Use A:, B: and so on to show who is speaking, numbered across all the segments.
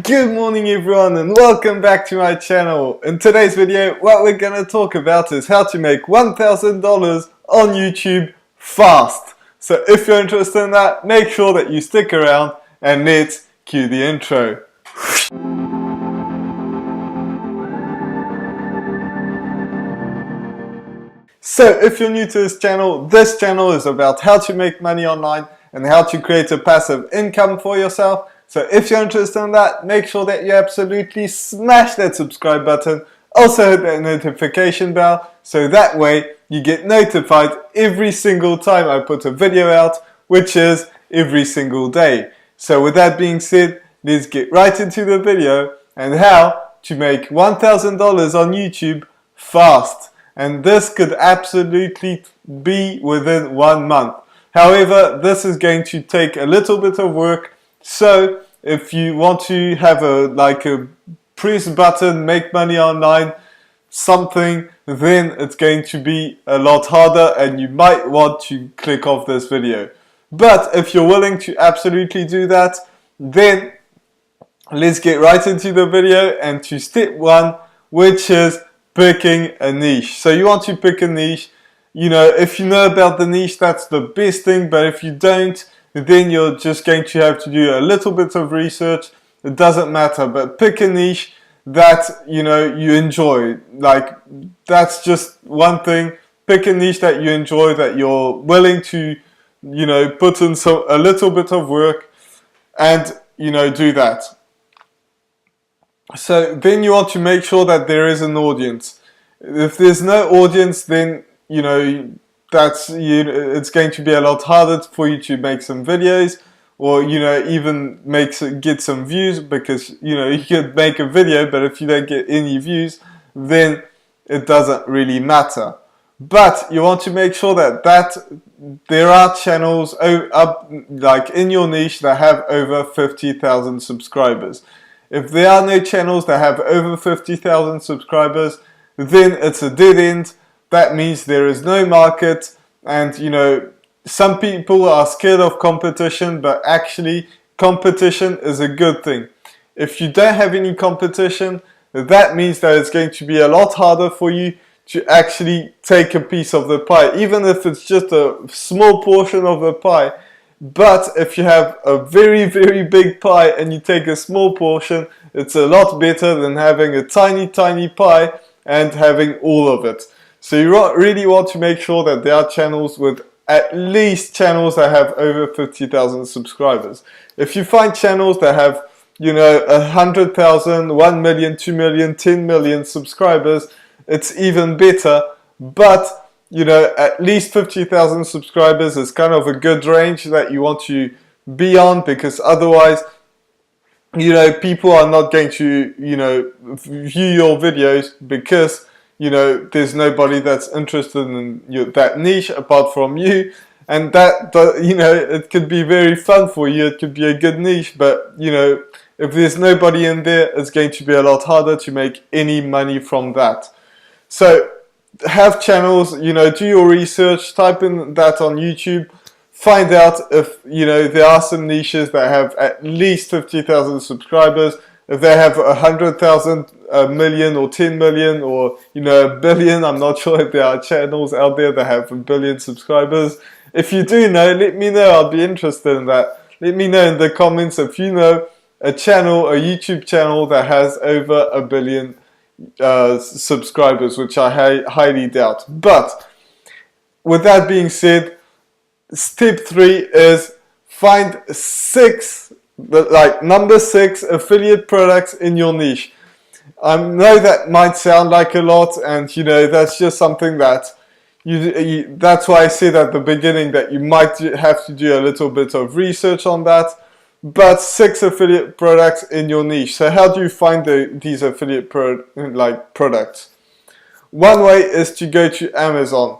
A: Good morning everyone and welcome back to my channel. In today's video what we're going to talk about is how to make $1,000 on YouTube fast. So if you're interested in that, make sure that you stick around and let's cue the intro. So if you're new to this channel is about how to make money online and how to create a passive income for yourself. So if you're interested in that, make sure that you absolutely smash that subscribe button. Also hit that notification bell so that way you get notified every single time I put a video out, which is every single day. So with that being said, let's get right into the video and how to make $1,000 on YouTube fast. And this could absolutely be within 1 month. However, this is going to take a little bit of work. So if you want to have a press button, make money online, something, then it's going to be a lot harder and you might want to click off this video. But if you're willing to absolutely do that, then let's get right into the video and to step 1, which is picking a niche. So you want to pick a niche. You know, if you know about the niche, that's the best thing, but if you don't, then you're just going to have to do a little bit of research. It doesn't matter, but pick a niche that you enjoy. Like, that's just one thing. Pick a niche that you enjoy, that you're willing to put in a little bit of work and do that. So then you want to make sure that there is an audience. If there's no audience, then it's going to be a lot harder for you to make some videos, or even get some views, because you could make a video, but if you don't get any views, then it doesn't really matter. But you want to make sure that there are channels like in your niche that have over 50,000 subscribers. If there are no channels that have over 50,000 subscribers, then it's a dead end. That means there is no market, and some people are scared of competition, but actually competition is a good thing. If you don't have any competition, that means that it's going to be a lot harder for you to actually take a piece of the pie, even if it's just a small portion of the pie. But if you have a very, very big pie and you take a small portion, it's a lot better than having a tiny, tiny pie and having all of it. So you really want to make sure that there are channels with at least channels that have over 50,000 subscribers. If you find channels that have 100,000, 1 million, 2 million, 10 million subscribers, it's even better. But at least 50,000 subscribers is kind of a good range that you want to be on, because otherwise, people are not going to, view your videos, because, there's nobody that's interested in that niche apart from you. And that, it could be very fun for you. It could be a good niche, but, if there's nobody in there, it's going to be a lot harder to make any money from that. So, have channels, do your research, type in that on YouTube, find out if there are some niches that have at least 50,000 subscribers. If they have 100,000, a million, or 10 million, or a billion, I'm not sure if there are channels out there that have 1 billion subscribers. If you do know, let me know. I'll be interested in that. Let me know in the comments if you know a YouTube channel that has over 1 billion subscribers, which I highly doubt. But with that being said, step 3 is find number 6 affiliate products in your niche. I know that might sound like a lot, and that's just something that that's why I said at the beginning that you might have to do a little bit of research on that. But 6 affiliate products in your niche. So how do you find these affiliate products? One way is to go to Amazon.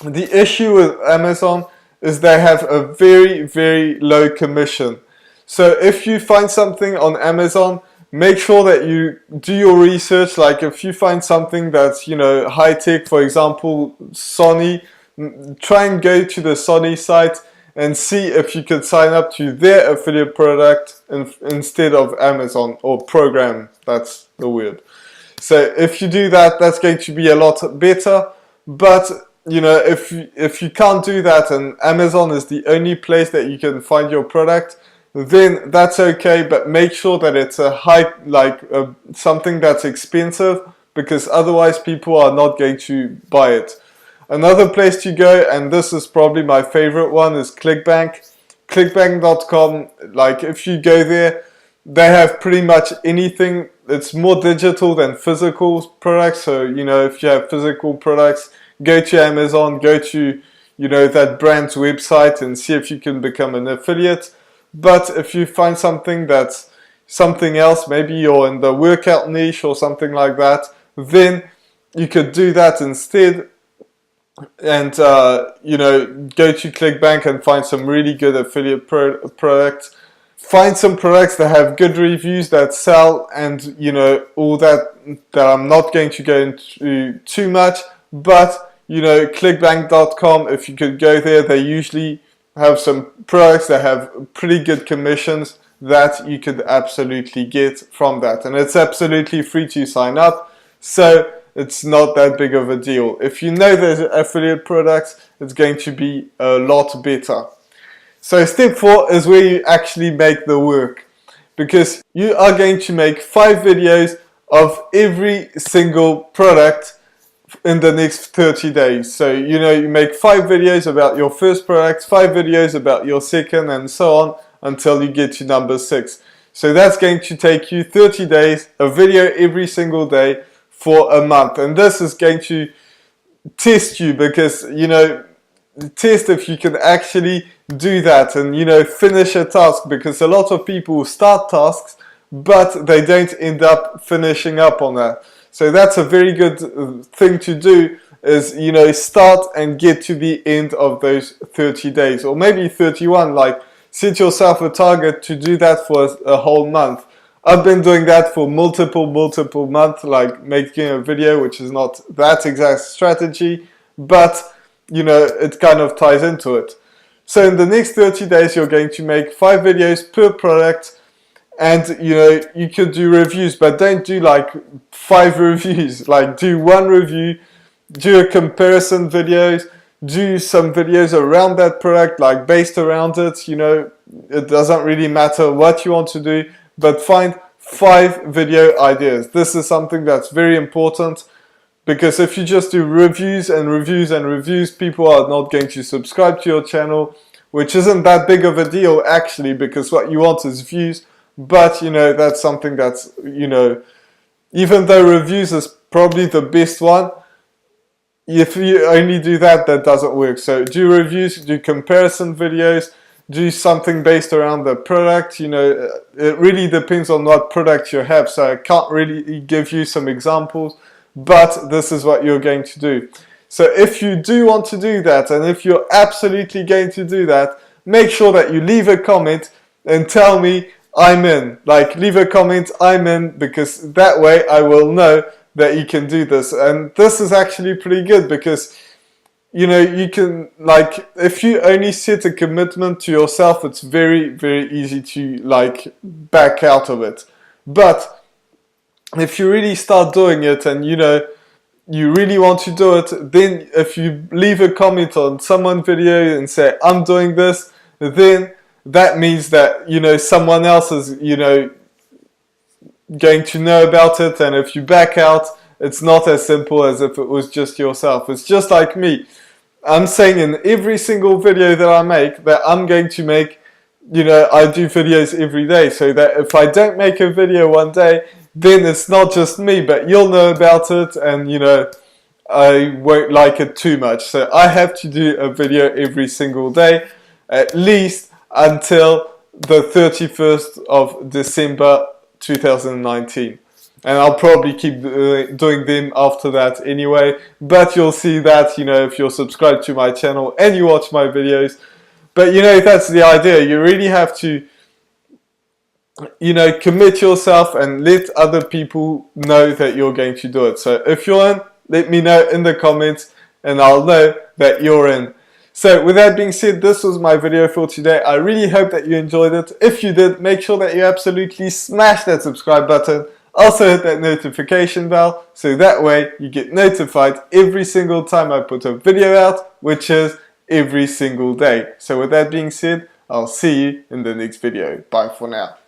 A: The issue with Amazon is they have a very, very low commission. So if you find something on Amazon, make sure that you do your research. Like, if you find something that's high tech, for example Sony, try and go to the Sony site and see if you could sign up to their affiliate product instead of Amazon, or program, that's the word. So if you do that, that's going to be a lot better. But you know, if you can't do that and Amazon is the only place that you can find your product, then that's okay, but make sure that it's a high, like something that's expensive, because otherwise people are not going to buy it. Another place to go, and this is probably my favorite one, is ClickBank. ClickBank.com, like if you go there, they have pretty much anything. It's more digital than physical products. So, you know, if you have physical products, go to Amazon, go to, you know, that brand's website and see if you can become an affiliate. But if you find something that's something else, maybe you're in the workout niche or something like that, then you could do that instead. And you know, go to ClickBank and find some really good affiliate products. Find some products that have good reviews, that sell, and you know, all that I'm not going to go into too much. But you know, clickbank.com, if you could go there, they usually have some products that have pretty good commissions that you could absolutely get from that, and it's absolutely free to sign up, so it's not that big of a deal. If you know there's affiliate products, it's going to be a lot better. So step 4 is where you actually make the work, because you are going to make 5 videos of every single product in the next 30 days. So, you know, you make 5 videos about your first product, 5 videos about your second, and so on until you get to number 6. So that's going to take you 30 days, a video every single day for a month. And this is going to test you, because, you know, test if you can actually do that and, you know, finish a task, because a lot of people start tasks but they don't end up finishing up on that. So that's a very good thing to do, is, you know, start and get to the end of those 30 days, or maybe 31. Like, set yourself a target to do that for a whole month. I've been doing that for multiple months, like making a video, which is not that exact strategy, but you know, it kind of ties into it. So in the next 30 days, you're going to make 5 videos per product. And you know, you could do reviews, but don't do like 5 reviews. Like, do 1 review, do a comparison videos, do some videos around that product, like based around it. You know, it doesn't really matter what you want to do, but find 5 video ideas. This is something that's very important, because if you just do reviews and reviews and reviews, people are not going to subscribe to your channel, which isn't that big of a deal actually, because what you want is views. But, you know, that's something that's, you know, even though reviews is probably the best one, if you only do that, that doesn't work. So do reviews, do comparison videos, do something based around the product. You know, it really depends on what product you have. So I can't really give you some examples, but this is what you're going to do. So if you do want to do that, and if you're absolutely going to do that, make sure that you leave a comment and tell me, I'm in. Like, leave a comment, I'm in, because that way I will know that you can do this. And this is actually pretty good, because, you know, you can, like, if you only set a commitment to yourself, it's very, very easy to, like, back out of it. But if you really start doing it and, you know, you really want to do it, then if you leave a comment on someone's video and say, I'm doing this, then that means that, you know, someone else is, you know, going to know about it. And if you back out, it's not as simple as if it was just yourself. It's just like me. I'm saying in every single video that I make that I'm going to make, you know, I do videos every day, so that if I don't make a video one day, then it's not just me, but you'll know about it, and, you know, I won't like it too much. So I have to do a video every single day, at least until the 31st of December 2019. And I'll probably keep doing them after that anyway, but you'll see that, you know, if you're subscribed to my channel and you watch my videos. But, you know, that's the idea. You really have to, you know, commit yourself and let other people know that you're going to do it. So if you're in, let me know in the comments and I'll know that you're in. So with that being said, this was my video for today. I really hope that you enjoyed it. If you did, make sure that you absolutely smash that subscribe button. Also hit that notification bell so that way you get notified every single time I put a video out, which is every single day. So with that being said, I'll see you in the next video. Bye for now.